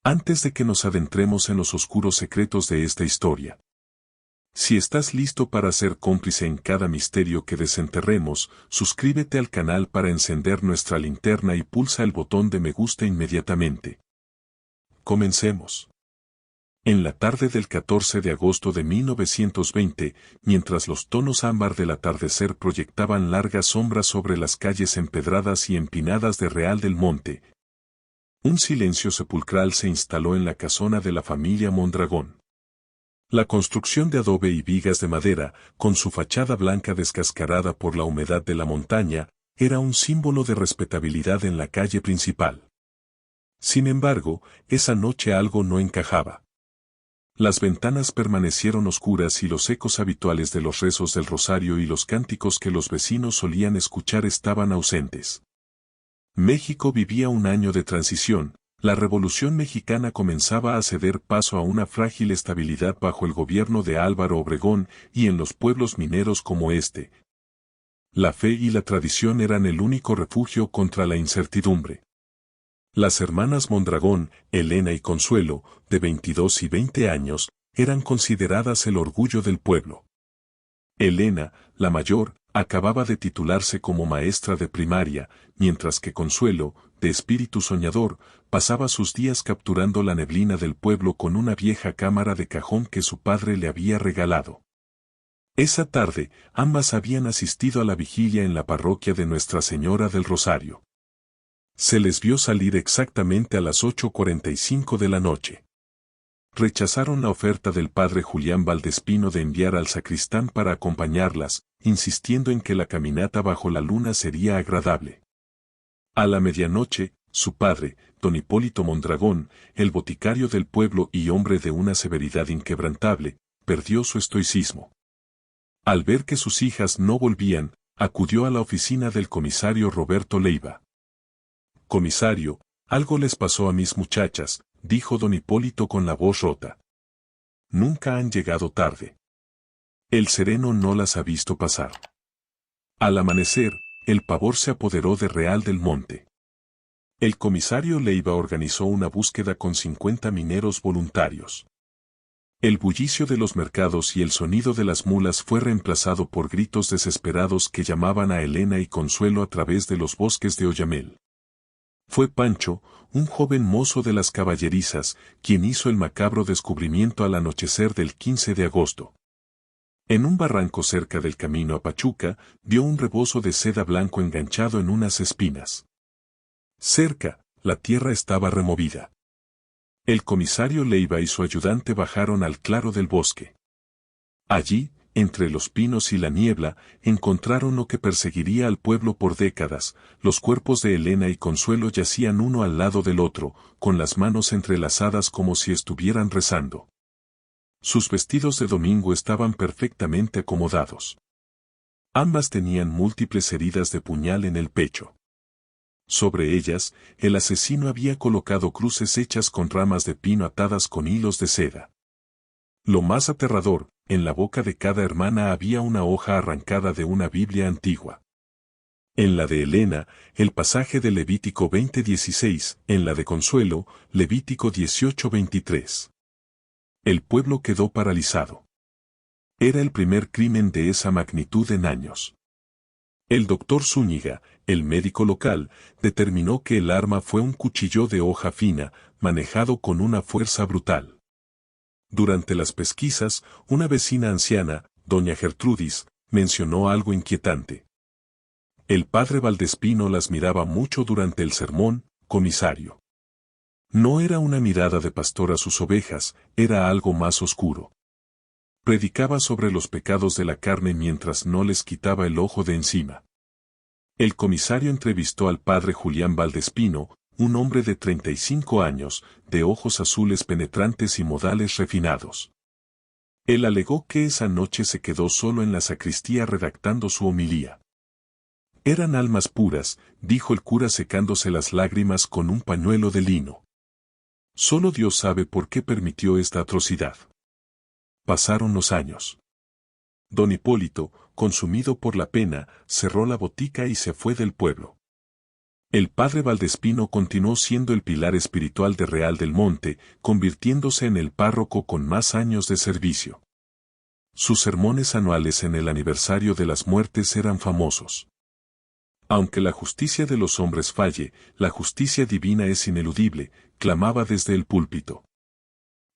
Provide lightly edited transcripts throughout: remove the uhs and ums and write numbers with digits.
Antes de que nos adentremos en los oscuros secretos de esta historia. Si estás listo para ser cómplice en cada misterio que desenterremos, suscríbete al canal para encender nuestra linterna y pulsa el botón de me gusta inmediatamente. Comencemos. En la tarde del 14 de agosto de 1920, mientras los tonos ámbar del atardecer proyectaban largas sombras sobre las calles empedradas y empinadas de Real del Monte, un silencio sepulcral se instaló en la casona de la familia Mondragón. La construcción de adobe y vigas de madera, con su fachada blanca descascarada por la humedad de la montaña, era un símbolo de respetabilidad en la calle principal. Sin embargo, esa noche algo no encajaba. Las ventanas permanecieron oscuras y los ecos habituales de los rezos del rosario y los cánticos que los vecinos solían escuchar estaban ausentes. México vivía un año de transición. La Revolución Mexicana comenzaba a ceder paso a una frágil estabilidad bajo el gobierno de Álvaro Obregón y en los pueblos mineros como este. La fe y la tradición eran el único refugio contra la incertidumbre. Las hermanas Mondragón, Elena y Consuelo, de 22 y 20 años, eran consideradas el orgullo del pueblo. Elena, la mayor, acababa de titularse como maestra de primaria, mientras que Consuelo, de espíritu soñador, pasaba sus días capturando la neblina del pueblo con una vieja cámara de cajón que su padre le había regalado. Esa tarde, ambas habían asistido a la vigilia en la parroquia de Nuestra Señora del Rosario. Se les vio salir exactamente a las 8:45 de la noche. Rechazaron la oferta del padre Julián Valdespino de enviar al sacristán para acompañarlas, insistiendo en que la caminata bajo la luna sería agradable. A la medianoche, su padre, don Hipólito Mondragón, el boticario del pueblo y hombre de una severidad inquebrantable, perdió su estoicismo. Al ver que sus hijas no volvían, acudió a la oficina del comisario Roberto Leiva. «Comisario, algo les pasó a mis muchachas», dijo don Hipólito con la voz rota. «Nunca han llegado tarde. El sereno no las ha visto pasar». Al amanecer, el pavor se apoderó de Real del Monte. El comisario Leiva organizó una búsqueda con 50 mineros voluntarios. El bullicio de los mercados y el sonido de las mulas fue reemplazado por gritos desesperados que llamaban a Elena y Consuelo a través de los bosques de Oyamel. Fue Pancho, un joven mozo de las caballerizas, quien hizo el macabro descubrimiento al anochecer del 15 de agosto. En un barranco cerca del camino a Pachuca, vio un rebozo de seda blanco enganchado en unas espinas. Cerca, la tierra estaba removida. El comisario Leiva y su ayudante bajaron al claro del bosque. Allí, entre los pinos y la niebla, encontraron lo que perseguiría al pueblo por décadas. Los cuerpos de Elena y Consuelo yacían uno al lado del otro, con las manos entrelazadas como si estuvieran rezando. Sus vestidos de domingo estaban perfectamente acomodados. Ambas tenían múltiples heridas de puñal en el pecho. Sobre ellas, el asesino había colocado cruces hechas con ramas de pino atadas con hilos de seda. Lo más aterrador, en la boca de cada hermana había una hoja arrancada de una Biblia antigua. En la de Elena, el pasaje de Levítico 20:16, en la de Consuelo, Levítico 18:23. El pueblo quedó paralizado. Era el primer crimen de esa magnitud en años. El doctor Zúñiga, el médico local, determinó que el arma fue un cuchillo de hoja fina, manejado con una fuerza brutal. Durante las pesquisas, una vecina anciana, doña Gertrudis, mencionó algo inquietante. El padre Valdespino las miraba mucho durante el sermón, comisario. No era una mirada de pastor a sus ovejas, era algo más oscuro. Predicaba sobre los pecados de la carne mientras no les quitaba el ojo de encima. El comisario entrevistó al padre Julián Valdespino, un hombre de 35 años, de ojos azules penetrantes y modales refinados. Él alegó que esa noche se quedó solo en la sacristía redactando su homilía. Eran almas puras, dijo el cura secándose las lágrimas con un pañuelo de lino. Solo Dios sabe por qué permitió esta atrocidad. Pasaron los años. Don Hipólito, consumido por la pena, cerró la botica y se fue del pueblo. El padre Valdespino continuó siendo el pilar espiritual de Real del Monte, convirtiéndose en el párroco con más años de servicio. Sus sermones anuales en el aniversario de las muertes eran famosos. Aunque la justicia de los hombres falle, la justicia divina es ineludible, clamaba desde el púlpito.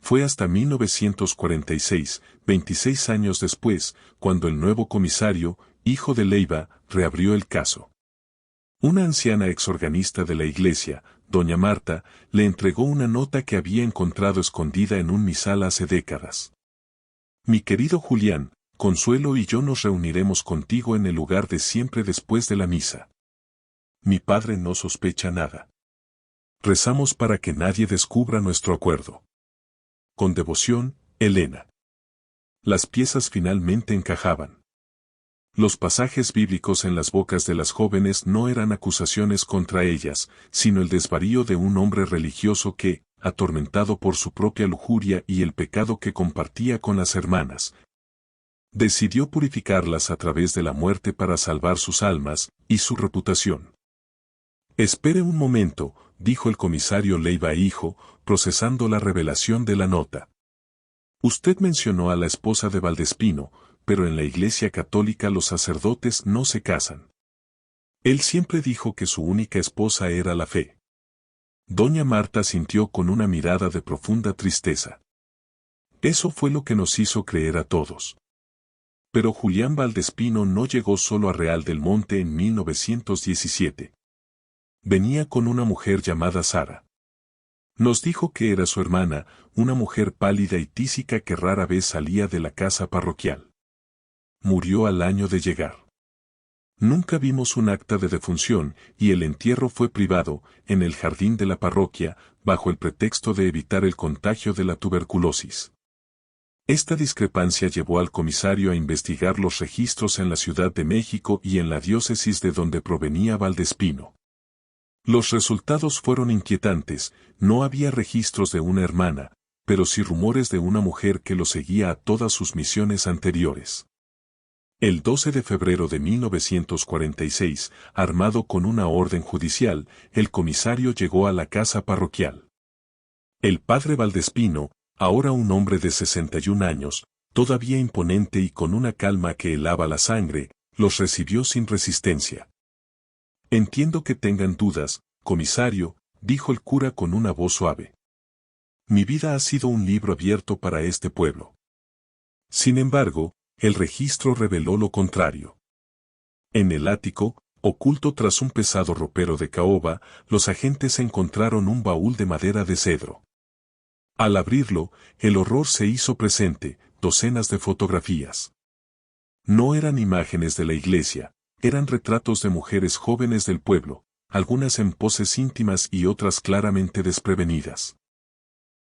Fue hasta 1946, 26 años después, cuando el nuevo comisario, hijo de Leiva, reabrió el caso. Una anciana exorganista de la iglesia, doña Marta, le entregó una nota que había encontrado escondida en un misal hace décadas. Mi querido Julián, Consuelo y yo nos reuniremos contigo en el lugar de siempre después de la misa. Mi padre no sospecha nada. Rezamos para que nadie descubra nuestro acuerdo. Con devoción, Elena. Las piezas finalmente encajaban. Los pasajes bíblicos en las bocas de las jóvenes no eran acusaciones contra ellas, sino el desvarío de un hombre religioso que, atormentado por su propia lujuria y el pecado que compartía con las hermanas, decidió purificarlas a través de la muerte para salvar sus almas y su reputación. Espere un momento, dijo el comisario Leiva hijo, procesando la revelación de la nota. Usted mencionó a la esposa de Valdespino, pero en la Iglesia Católica los sacerdotes no se casan. Él siempre dijo que su única esposa era la fe. Doña Marta sintió con una mirada de profunda tristeza. Eso fue lo que nos hizo creer a todos. Pero Julián Valdespino no llegó solo a Real del Monte en 1917. Venía con una mujer llamada Sara. Nos dijo que era su hermana, una mujer pálida y tísica que rara vez salía de la casa parroquial. Murió al año de llegar. Nunca vimos un acta de defunción y el entierro fue privado, en el jardín de la parroquia, bajo el pretexto de evitar el contagio de la tuberculosis. Esta discrepancia llevó al comisario a investigar los registros en la Ciudad de México y en la diócesis de donde provenía Valdespino. Los resultados fueron inquietantes, no había registros de una hermana, pero sí rumores de una mujer que lo seguía a todas sus misiones anteriores. El 12 de febrero de 1946, armado con una orden judicial, el comisario llegó a la casa parroquial. El padre Valdespino, ahora un hombre de 61 años, todavía imponente y con una calma que helaba la sangre, los recibió sin resistencia. Entiendo que tengan dudas, comisario, dijo el cura con una voz suave. Mi vida ha sido un libro abierto para este pueblo. Sin embargo, el registro reveló lo contrario. En el ático, oculto tras un pesado ropero de caoba, los agentes encontraron un baúl de madera de cedro. Al abrirlo, el horror se hizo presente, docenas de fotografías. No eran imágenes de la iglesia, eran retratos de mujeres jóvenes del pueblo, algunas en poses íntimas y otras claramente desprevenidas.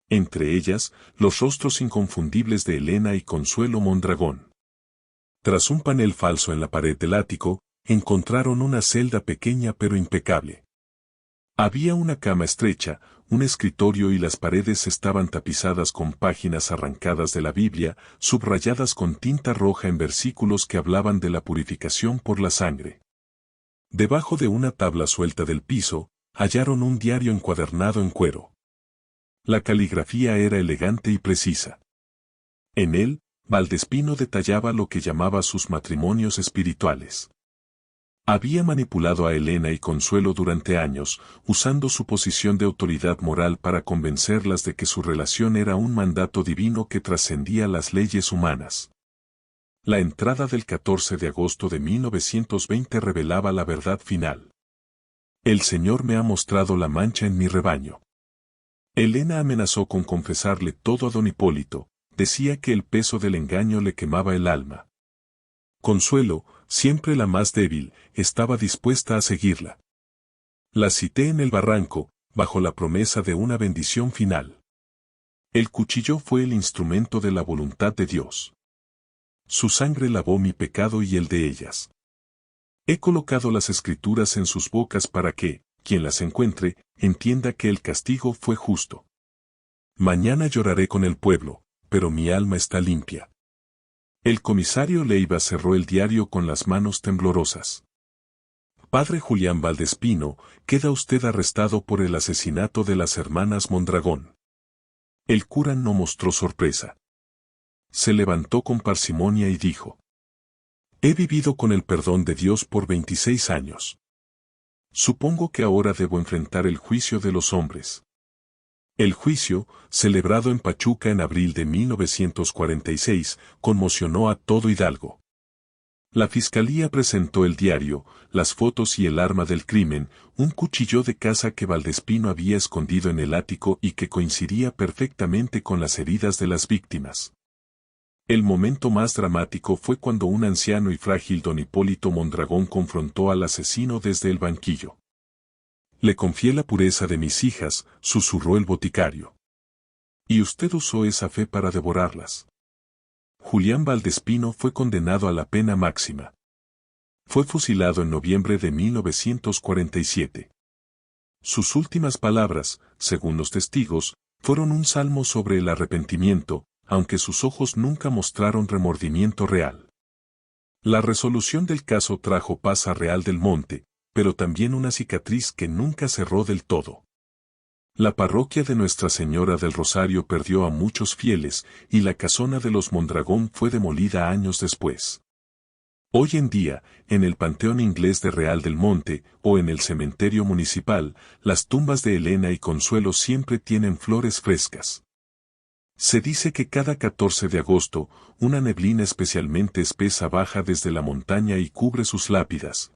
Entre ellas, los rostros inconfundibles de Elena y Consuelo Mondragón. Tras un panel falso en la pared del ático, encontraron una celda pequeña pero impecable. Había una cama estrecha, un escritorio y las paredes estaban tapizadas con páginas arrancadas de la Biblia, subrayadas con tinta roja en versículos que hablaban de la purificación por la sangre. Debajo de una tabla suelta del piso, hallaron un diario encuadernado en cuero. La caligrafía era elegante y precisa. En él, Valdespino detallaba lo que llamaba sus matrimonios espirituales. Había manipulado a Elena y Consuelo durante años, usando su posición de autoridad moral para convencerlas de que su relación era un mandato divino que trascendía las leyes humanas. La entrada del 14 de agosto de 1920 revelaba la verdad final. El Señor me ha mostrado la mancha en mi rebaño. Elena amenazó con confesarle todo a don Hipólito, decía que el peso del engaño le quemaba el alma. Consuelo, siempre la más débil, estaba dispuesta a seguirla. La cité en el barranco, bajo la promesa de una bendición final. El cuchillo fue el instrumento de la voluntad de Dios. Su sangre lavó mi pecado y el de ellas. He colocado las escrituras en sus bocas para que, quien las encuentre, entienda que el castigo fue justo. Mañana lloraré con el pueblo, pero mi alma está limpia. El comisario Leiva cerró el diario con las manos temblorosas. Padre Julián Valdespino, queda usted arrestado por el asesinato de las hermanas Mondragón. El cura no mostró sorpresa. Se levantó con parsimonia y dijo: He vivido con el perdón de Dios por 26 años. Supongo que ahora debo enfrentar el juicio de los hombres. El juicio, celebrado en Pachuca en abril de 1946, conmocionó a todo Hidalgo. La fiscalía presentó el diario, las fotos y el arma del crimen, un cuchillo de caza que Valdespino había escondido en el ático y que coincidía perfectamente con las heridas de las víctimas. El momento más dramático fue cuando un anciano y frágil don Hipólito Mondragón confrontó al asesino desde el banquillo. Le confié la pureza de mis hijas, susurró el boticario. Y usted usó esa fe para devorarlas. Julián Valdespino fue condenado a la pena máxima. Fue fusilado en noviembre de 1947. Sus últimas palabras, según los testigos, fueron un salmo sobre el arrepentimiento, aunque sus ojos nunca mostraron remordimiento real. La resolución del caso trajo paz a Real del Monte, pero también una cicatriz que nunca cerró del todo. La parroquia de Nuestra Señora del Rosario perdió a muchos fieles y la casona de los Mondragón fue demolida años después. Hoy en día, en el Panteón Inglés de Real del Monte o en el cementerio municipal, las tumbas de Elena y Consuelo siempre tienen flores frescas. Se dice que cada 14 de agosto, una neblina especialmente espesa baja desde la montaña y cubre sus lápidas.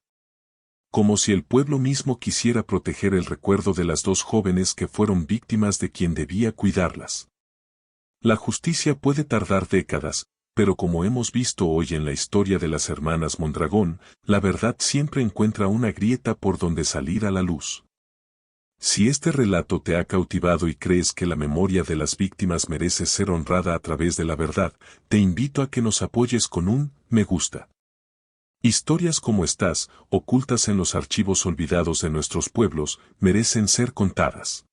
Como si el pueblo mismo quisiera proteger el recuerdo de las dos jóvenes que fueron víctimas de quien debía cuidarlas. La justicia puede tardar décadas, pero como hemos visto hoy en la historia de las hermanas Mondragón, la verdad siempre encuentra una grieta por donde salir a la luz. Si este relato te ha cautivado y crees que la memoria de las víctimas merece ser honrada a través de la verdad, te invito a que nos apoyes con un me gusta. Historias como estas, ocultas en los archivos olvidados de nuestros pueblos, merecen ser contadas.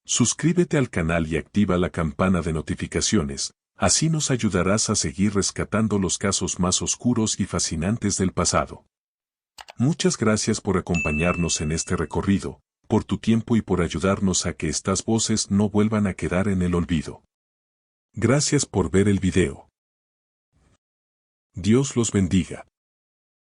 Suscríbete al canal y activa la campana de notificaciones, así nos ayudarás a seguir rescatando los casos más oscuros y fascinantes del pasado. Muchas gracias por acompañarnos en este recorrido, por tu tiempo y por ayudarnos a que estas voces no vuelvan a quedar en el olvido. Gracias por ver el video. Dios los bendiga.